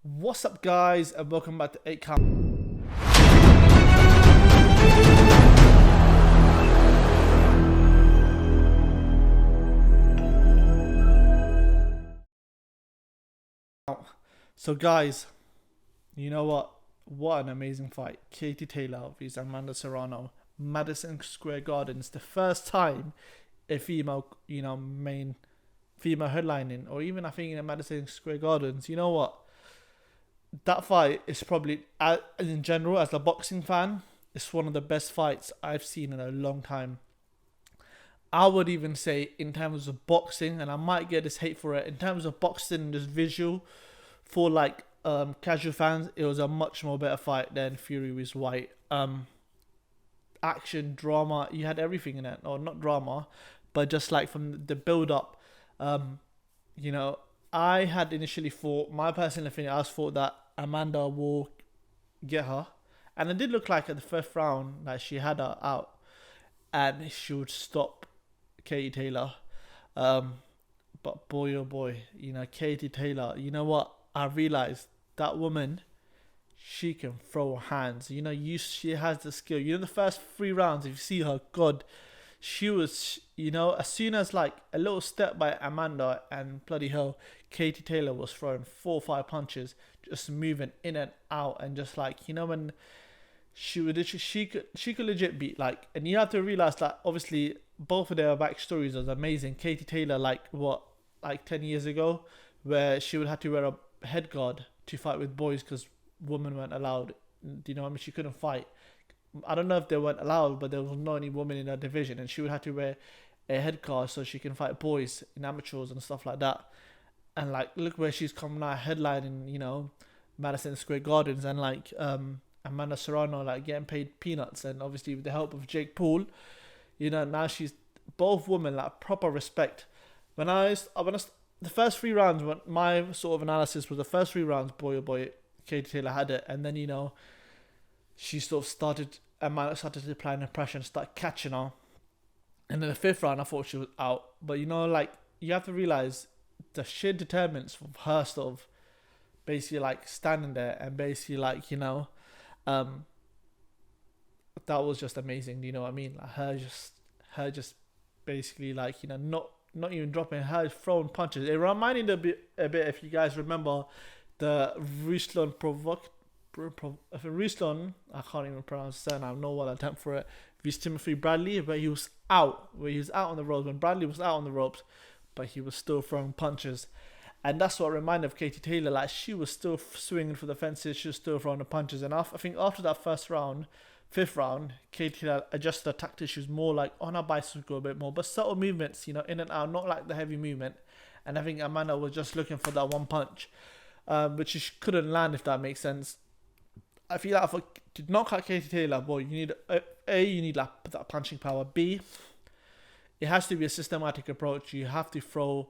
What's up, guys, and welcome back to 8 Count. So, guys, you know what? What an amazing fight. Katietaylor vs Amanda Serrano. Madison Square Garden. It's the first time a female, main female headlining, or even I think in Madison Square Gardens. You know what? That fight is probably, in general, as a boxing fan, it's one of the best fights I've seen in a long time. I would even say, in terms of boxing, and I might get this hate for it, in terms of boxing, this visual for casual fans, it was a much more better fight than Fury vs White. Action, drama, you had everything in it, or not drama, but just like from the build up. I had initially thought, my personal opinion, I thought that Amanda will get her, and it did look like at the first round that she had her out and she would stop Katietaylor. But boy, oh boy, Katietaylor, you know what? I realized that woman, she can throw hands. She has the skill. The first 3 rounds, if you see her, God, she was, as soon as like a little step by Amanda, and bloody hell, Katietaylor was throwing 4 or 5 punches, just moving in and out, and just when she could legit beat, and you have to realize that obviously both of their backstories was amazing. Katietaylor, 10 years ago, where she would have to wear a head guard to fight with boys because women weren't allowed. She couldn't fight. I don't know if they weren't allowed, but there was not any women in that division, and she would have to wear a head guard so she can fight boys in amateurs and stuff like that. And look where she's come now, headlining, Madison Square Gardens, and Amanda Serrano getting paid peanuts, and obviously with the help of Jake Paul, now she's both women proper respect. The first 3 rounds, when my sort of analysis was the first 3 rounds, boy oh boy, Katietaylor had it, and then she sort of Amanda started applying the pressure and started catching her. And then the 5th round, I thought she was out. But you have to realize the sheer determinants of her sort of basically standing there and basically that was just amazing. You know what I mean? Her just basically not even dropping, her throwing punches. It reminded a bit if you guys remember the Ruslan Ruslan, I can't even pronounce his surname, no one attempt for it, vs Timothy Bradley, where he was out on the ropes, when Bradley was out on the ropes, but he was still throwing punches. And that's what reminded of Katietaylor, she was still swinging for the fences, she was still throwing the punches. And I think after that 5th round, Katietaylor adjusted her tactics. She was more on her bicycle a bit more, but subtle movements, in and out, not like the heavy movement. And I think Amanda was just looking for that one punch, which she couldn't land, if that makes sense. I feel to knock out Katietaylor, boy, you need that punching power. B, it has to be a systematic approach. You have to throw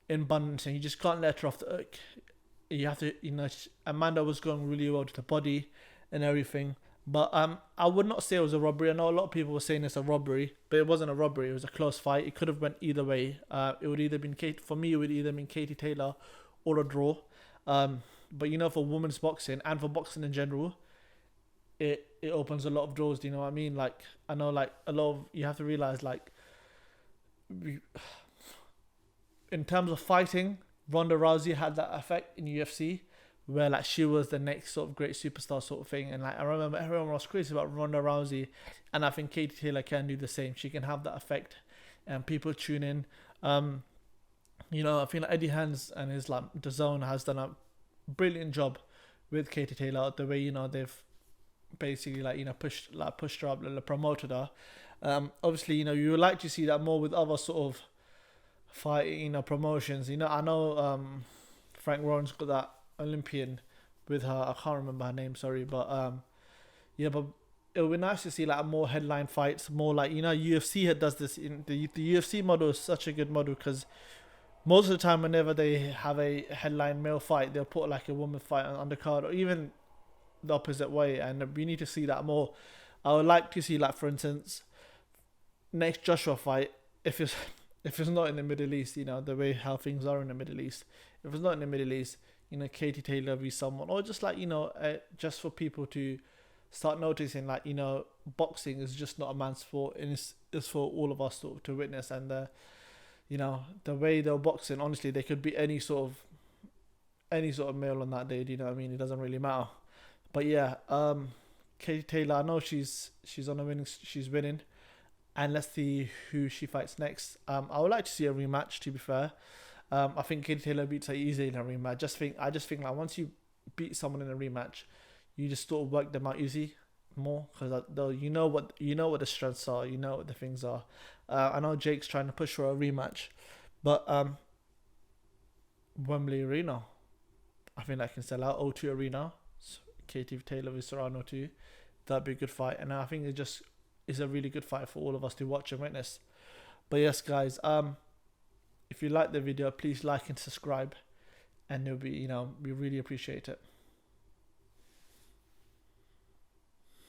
in abundance, and you just can't let her off the hook. You have to, Amanda was going really well to the body and everything. But I would not say it was a robbery. I know a lot of people were saying it's a robbery, but it wasn't a robbery. It was a close fight. It could have went either way. It would either been for me. It would either been Katietaylor or a draw. But for women's boxing and for boxing in general, it opens a lot of doors. Do you know what I mean? I know a lot of, you have to realize in terms of fighting, Ronda Rousey had that effect in UFC, where she was the next sort of great superstar sort of thing. And I remember everyone was crazy about Ronda Rousey, and I think Katietaylor can do the same. She can have that effect, and people tune in. I feel like Eddiehearn and his dazn has done a brilliant job with Katietaylor. The way they've basically pushed her up, promoted her. Obviously you would like to see that more with other sort of fight promotions. I know Frank Warren's got that Olympian with her. I can't remember her name, sorry, but but it would be nice to see more headline fights, more UFC does this. In the UFC model is such a good model, because most of the time whenever they have a headline male fight, they'll put a woman fight on undercard, or even the opposite way, and we need to see that more. I would like to see for instance, next Joshua fight, if it's not in the Middle East, the way how things are in the Middle East, if it's not in the Middle East, you know, Katietaylor v someone, or just like, you know, just for people to start noticing, like, you know, boxing is just not a man's sport, and it's for all of us to witness. And you know, the way they're boxing, honestly, they could be any sort of male on that day. Do you know what I mean? It doesn't really matter. But yeah, Katietaylor, I know she's on a winning, she's winning, and let's see who she fights next. I would like to see a rematch. To be fair, I think Katietaylor beats her easily in a rematch. I just think like once you beat someone in a rematch, you just sort of work them out easy more, because you know what the strengths are, you know what the things are. I know Jake's trying to push for a rematch, but Wembley Arena, I think that can sell out. O2 Arena, Katietaylor with Serrano too. That'd be a good fight, and I think it just is a really good fight for all of us to watch and witness. But yes, guys, if you like the video, please like and subscribe, and it'll be, you know, we really appreciate it.